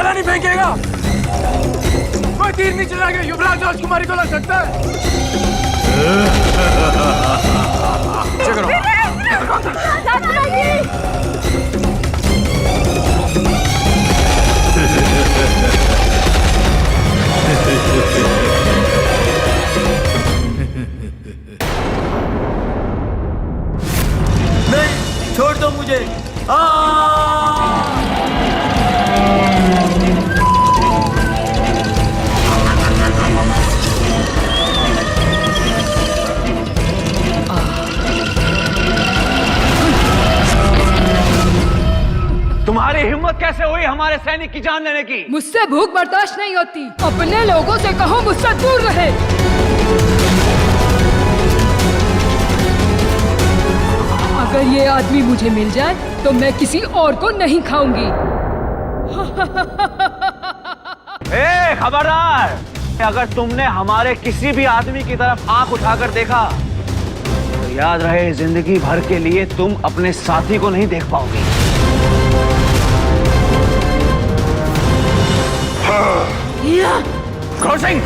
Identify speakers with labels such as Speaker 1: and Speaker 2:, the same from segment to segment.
Speaker 1: भाला नहीं फेंकेगा। कोई तीर नहीं चला के युवराज राजकुमारी को लग सकता है। करो।
Speaker 2: नहीं, छोड़ दो मुझे।
Speaker 3: तुम्हारी हिम्मत कैसे हुई हमारे सैनिक की जान लेने की?
Speaker 4: मुझसे भूख बर्दाश्त नहीं होती। अपने लोगों से कहो मुझसे दूर रहे। अगर ये आदमी मुझे मिल जाए तो मैं किसी और को नहीं खाऊंगी।
Speaker 3: ए, खबरदार! अगर तुमने हमारे किसी भी आदमी की तरफ आंख उठाकर देखा तो याद रहे, जिंदगी भर के लिए तुम अपने साथी को नहीं देख पाओगे। क्रोध सिंह,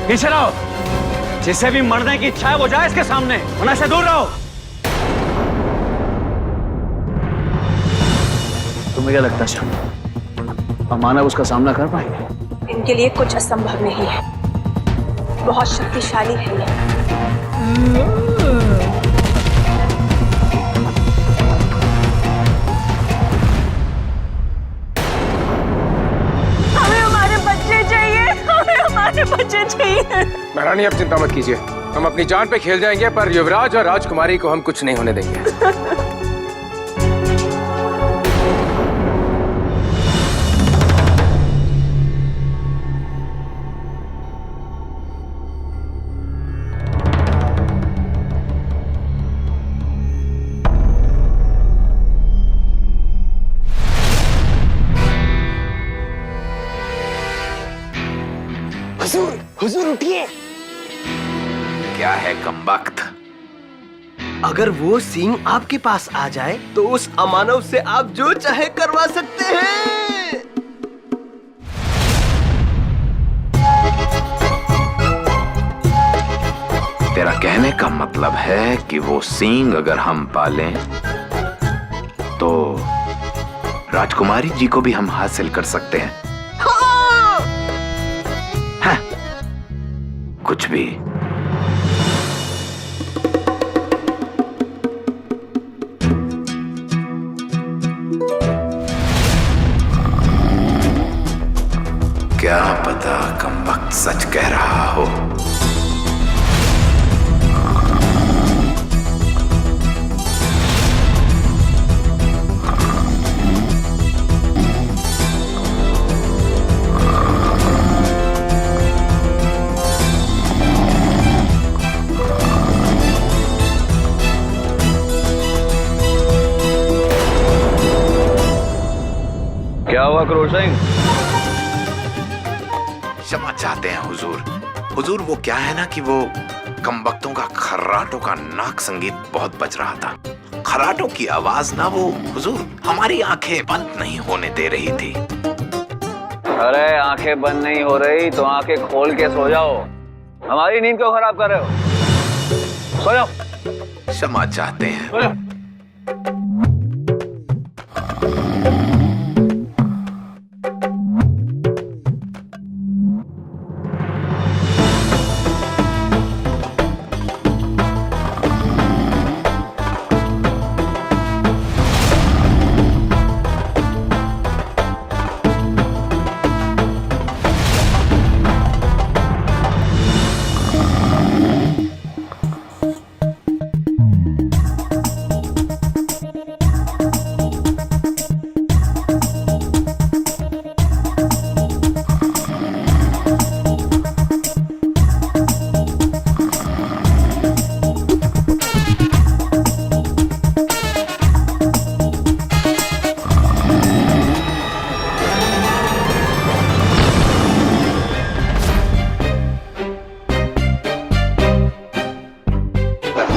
Speaker 3: पीछे रहो। जिसे भी मरने की इच्छा है वो जाए इसके सामने, वरना से दूर रहो। तुम्हें क्या लगता है श्याम, हम मानव उसका सामना कर पाएंगे?
Speaker 5: इनके लिए कुछ असंभव नहीं है। बहुत शक्तिशाली है ये। हमें हमारे बच्चे चाहिए, हमें हमारे बच्चे चाहिए।
Speaker 1: महारानी आप चिंता मत कीजिए, हम अपनी जान पे खेल जाएंगे पर युवराज और राजकुमारी को हम कुछ नहीं होने देंगे।
Speaker 2: हुजूर उठिए।
Speaker 6: क्या है कमबख्त?
Speaker 2: अगर वो सिंह आपके पास आ जाए तो उस अमानव से आप जो चाहे करवा सकते हैं।
Speaker 6: तेरा कहने का मतलब है कि वो सींग अगर हम पालें तो राजकुमारी जी को भी हम हासिल कर सकते हैं। हाँ, कुछ भी। क्या पता कमबख्त सच कह रहा हो।
Speaker 3: क्या हुआ क्रोध सिंह?
Speaker 6: क्षमा चाहते हैं हुजूर। हुजूर वो क्या है ना कि वो कमबख्तों का खर्राटों का नाक संगीत बहुत बज रहा था। खर्राटों की आवाज ना वो हुजूर हमारी आंखें बंद नहीं होने दे रही थी।
Speaker 3: अरे आंखें बंद नहीं हो रही तो आंखें खोल के सो जाओ। हमारी नींद क्यों खराब कर रहे हो? सो जाओ।
Speaker 6: क्षमा चाहते हैं।
Speaker 3: सो जाओ।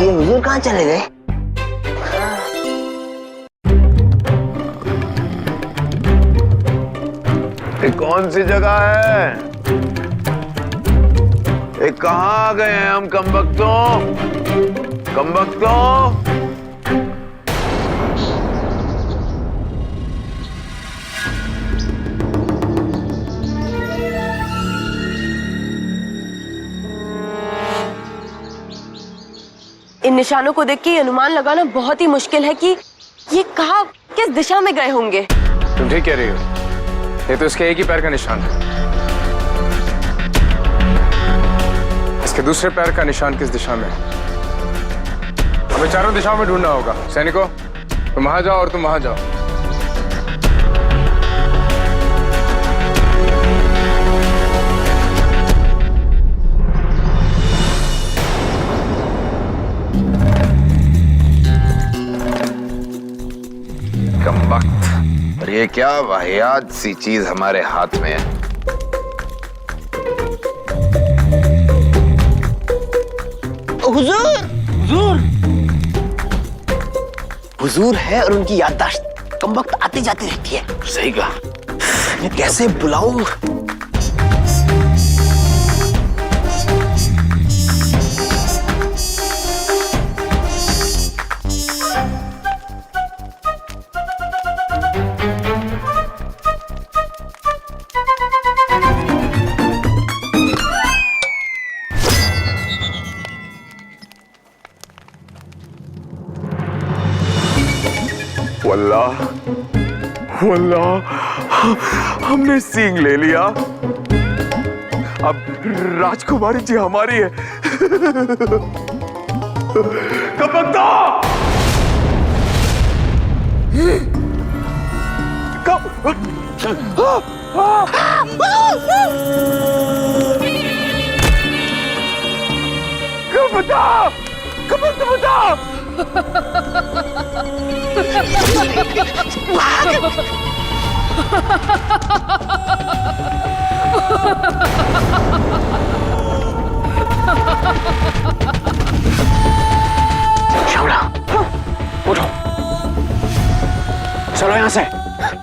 Speaker 2: ये हुजूर कहाँ चले गए?
Speaker 6: ये कौन सी जगह है? ये कहाँ आ गए हैं हम कमबख्तों? कमबख्तों!
Speaker 5: इन निशानों को देख के ये अनुमान लगाना बहुत ही मुश्किल है कि ये कहाँ किस दिशा में गए होंगे।
Speaker 1: तुम ठीक कह रही हो, ये तो इसके एक ही पैर का निशान है। इसके दूसरे पैर का निशान किस दिशा में है? हमें चारों दिशाओं में ढूंढना होगा। सैनिकों, तुम वहां जाओ और तुम वहां जाओ।
Speaker 6: कमबख्त, और ये क्या वाहियात सी चीज हमारे हाथ में है।
Speaker 2: हुजूर, हुजूर, हुजूर है और उनकी याददाश्त कमबख्त आती जाती रहती है।
Speaker 6: सही कहा।
Speaker 2: मैं कैसे बुलाऊं?
Speaker 6: वल्लाह, वल्लाह, हमने सींग ले लिया। अब राजकुमारी जी हमारी है। कमबख्तों!
Speaker 3: शामला, उठो, चलो यहां से,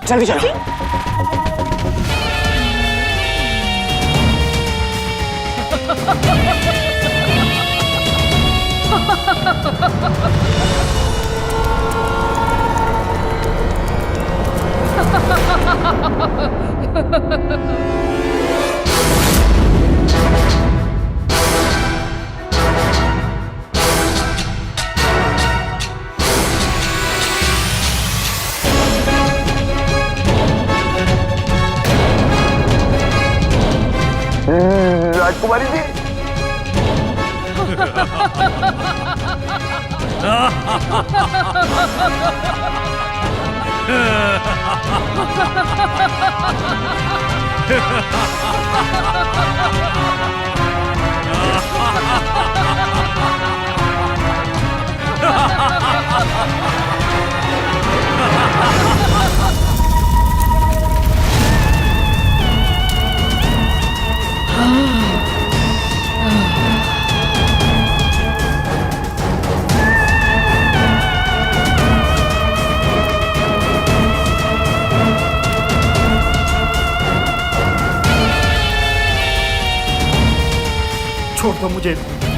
Speaker 3: जल्दी चलो।
Speaker 6: राजकुमारी जी,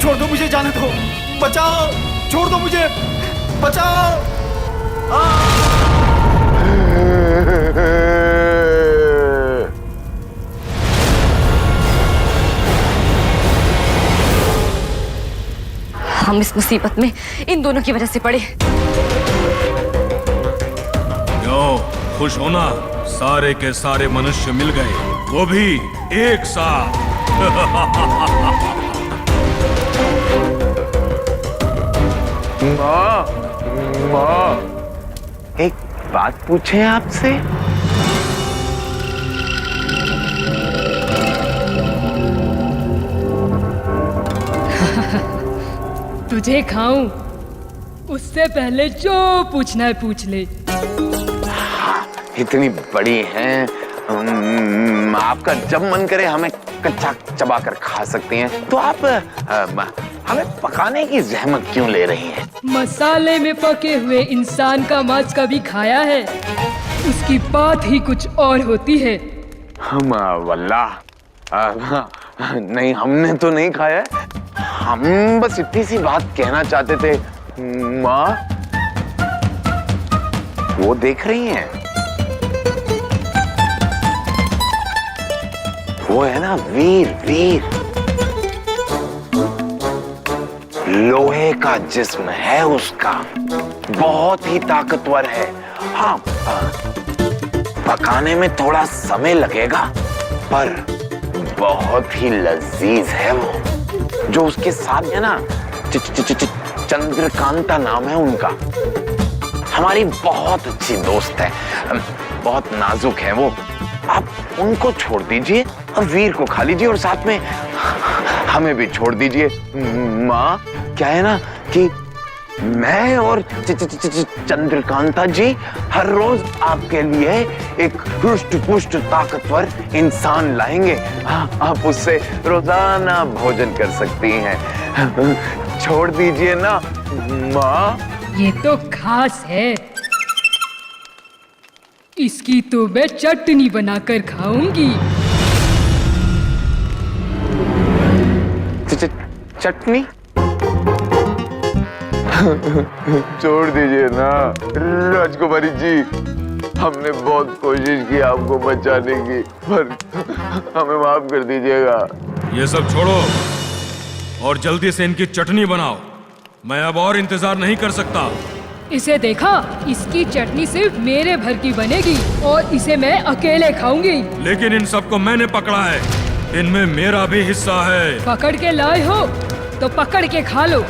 Speaker 7: छोड़ दो मुझे, जाने दो, बचाओ, छोड़ दो मुझे, बचाओ।
Speaker 8: हम इस मुसीबत में इन दोनों की वजह से पड़े।
Speaker 9: क्यों खुश होना, सारे के सारे मनुष्य मिल गए, वो भी एक साथ।
Speaker 6: माँ, माँ, एक बात पूछें आपसे?
Speaker 4: तुझे खाऊं उससे पहले जो पूछना है पूछ ले।
Speaker 6: इतनी बड़ी हैं, आपका जब मन करे हमें कच्चा चबा कर खा सकती हैं, तो आप हमें पकाने की जहमत क्यों ले रही हैं?
Speaker 4: मसाले में पके हुए इंसान का मांस कभी खाया है? उसकी बात ही कुछ और होती है।
Speaker 6: हम वल्लाह नहीं, हमने तो नहीं खाया। हम बस इतनी सी बात कहना चाहते थे। माँ वो देख रही हैं, वो है ना वीर, वीर लोहे का जिस्म है उसका, बहुत ही ताकतवर है। हाँ, पकाने में थोड़ा समय लगेगा पर बहुत ही लजीज है वो। जो उसके साथ है ना, चंद्रकांता नाम है उनका, हमारी बहुत अच्छी दोस्त है, बहुत नाजुक है वो। आप उनको छोड़ दीजिए और वीर को खा लीजिए और साथ में हमें भी छोड़ दीजिए। माँ क्या है ना कि मैं और चंद्रकांता जी हर रोज आपके लिए एक हृष्ट पुष्ट ताकतवर इंसान लाएंगे। आप उससे रोजाना भोजन कर सकती हैं। छोड़ दीजिए ना माँ।
Speaker 4: ये तो खास है, इसकी तो मैं चटनी बनाकर खाऊंगी।
Speaker 6: चटनी? छोड़ दीजिए ना राजकुमारी जी, हमने बहुत कोशिश की आपको बचाने की, पर हमें माफ कर दीजिएगा।
Speaker 9: ये सब छोड़ो और जल्दी से इनकी चटनी बनाओ, मैं अब और इंतजार नहीं कर सकता।
Speaker 4: इसे देखा, इसकी चटनी सिर्फ मेरे भर की बनेगी और इसे मैं अकेले खाऊंगी।
Speaker 9: लेकिन इन सबको मैंने पकड़ा है, इनमें मेरा भी हिस्सा है।
Speaker 4: पकड़ के लाए हो तो पकड़ के खा लो।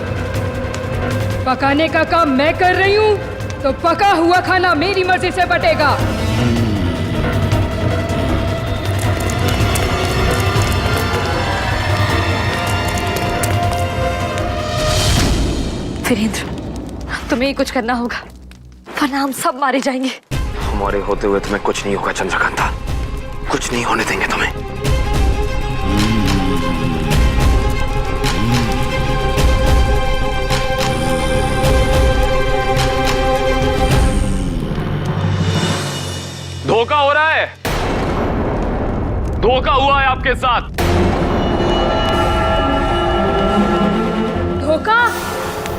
Speaker 4: पकाने का काम मैं कर रही हूँ तो पका हुआ खाना मेरी मर्जी से बटेगा।
Speaker 8: वीरेंद्र, तुम्हें ही कुछ करना होगा वरना हम सब मारे जाएंगे।
Speaker 2: हमारे होते हुए तुम्हें कुछ नहीं होगा चंद्रकांता, कुछ नहीं होने देंगे तुम्हें।
Speaker 3: धोखा हो रहा है, धोखा हुआ है आपके साथ।
Speaker 4: धोखा?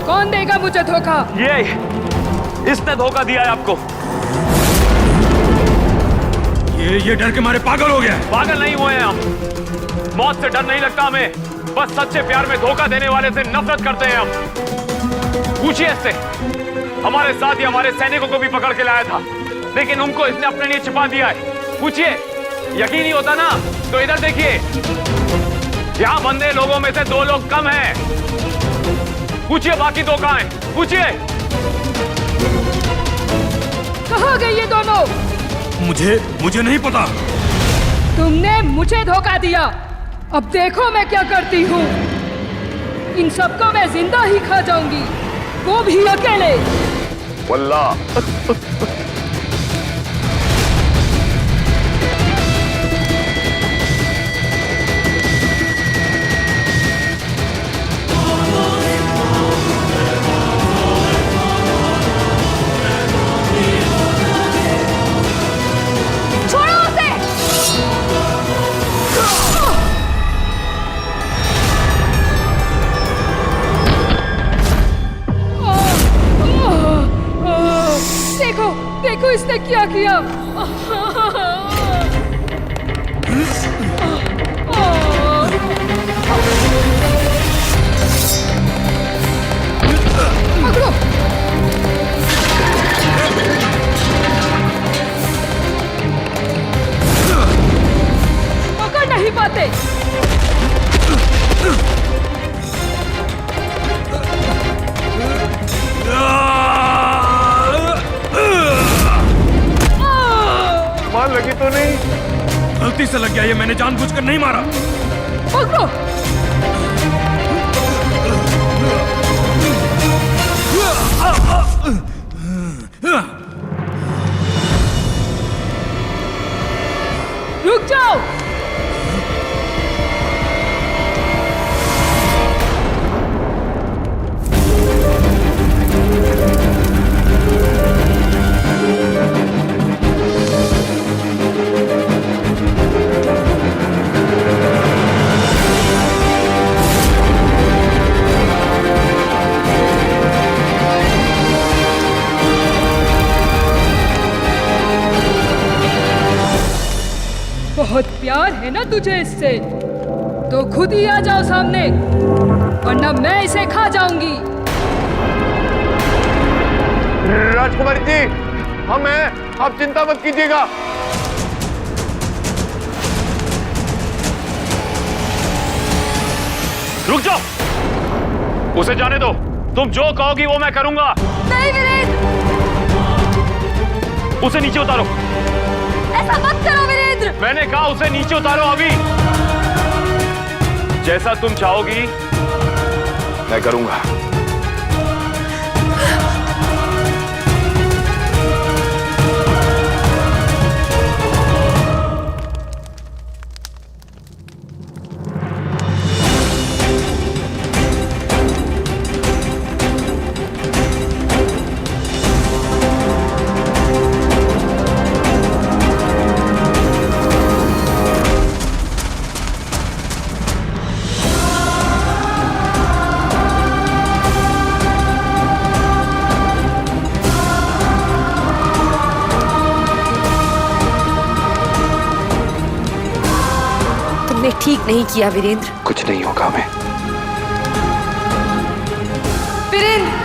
Speaker 4: कौन देगा मुझे धोखा?
Speaker 3: ये इसने धोखा दिया है आपको।
Speaker 9: ये डर के मारे पागल हो गया है।
Speaker 3: पागल नहीं हुए हैं हम, मौत से डर नहीं लगता हमें, बस सच्चे प्यार में धोखा देने वाले से नफरत करते हैं हम। पूछिए इससे, हमारे साथ ही हमारे सैनिकों को भी पकड़ के लाया था, लेकिन उनको इसने अपने लिए छिपा दिया है। पूछिए, यकीन नहीं होता ना तो इधर देखिए, यहाँ बंदे लोगों में से 2 लोग कम हैं। पूछिए बाकी 2 कहाँ हैं, पूछिए।
Speaker 4: कहाँ गए ये दोनों?
Speaker 9: मुझे नहीं पता।
Speaker 4: तुमने मुझे धोखा दिया, अब देखो मैं क्या करती हूँ। इन सबको मैं जिंदा ही खा जाऊंगी, वो भी अकेले।
Speaker 6: वल्लाह
Speaker 4: देखो इसने क्या किया। पकड़ो। पकड़ नहीं पाते।
Speaker 6: मार लगी तो नहीं?
Speaker 9: गलती से लग गया, ये मैंने जानबूझकर नहीं मारा।
Speaker 4: पकड़ो। रुक जाओ। बहुत प्यार है ना तुझे इससे, तो खुद ही आ जाओ सामने, वरना मैं इसे खा जाऊंगी।
Speaker 1: राजकुमारी जी, हम हैं, आप चिंता मत कीजिएगा।
Speaker 9: रुक जाओ, उसे जाने दो। तुम जो कहोगी वो मैं करूंगा।
Speaker 8: नहीं वीरेंद्र,
Speaker 9: उसे नीचे उतारो।
Speaker 8: ऐसा मत करो वीरेंद्र।
Speaker 9: मैंने कहा उसे नीचे उतारो अभी। जैसा तुम चाहोगी मैं करूंगा।
Speaker 8: तुमने ठीक नहीं किया वीरेंद्र।
Speaker 9: कुछ नहीं होगा मैं।
Speaker 8: वीरेंद्र,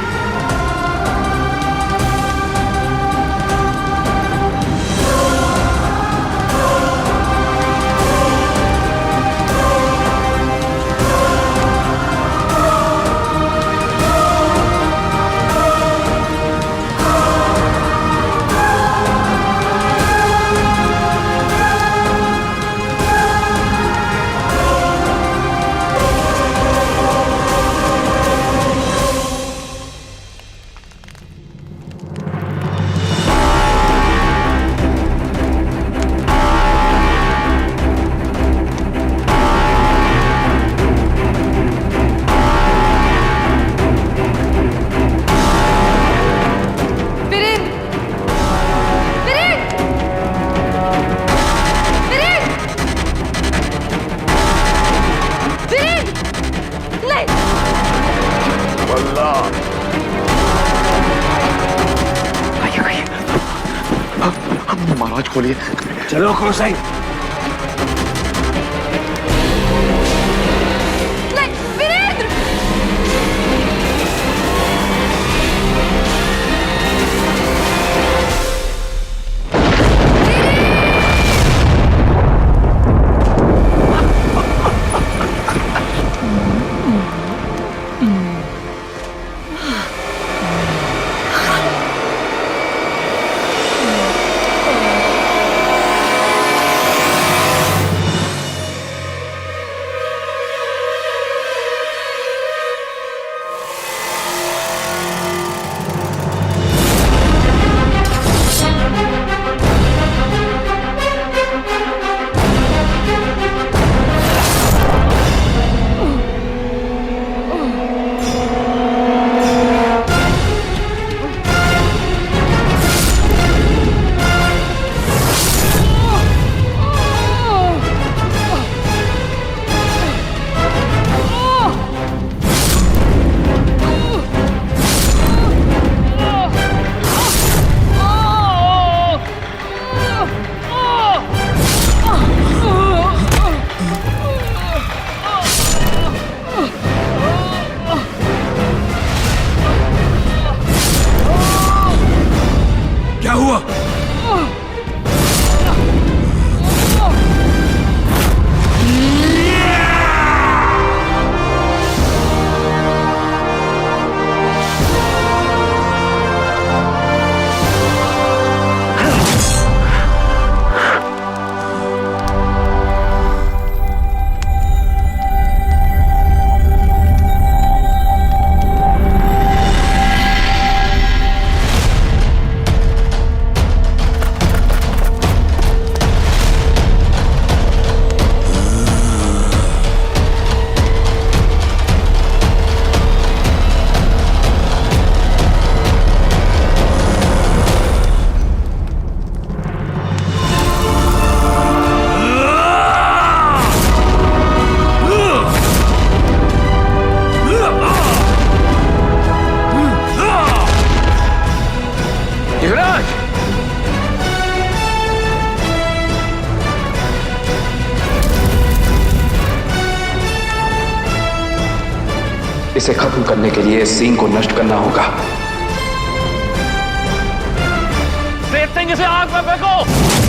Speaker 7: महाराज खोलिए।
Speaker 3: चलो खोसाई।
Speaker 10: इसे खत्म करने के लिए इस सींग को नष्ट करना होगा।
Speaker 3: तेज सिंह, इसे आग में फेंको।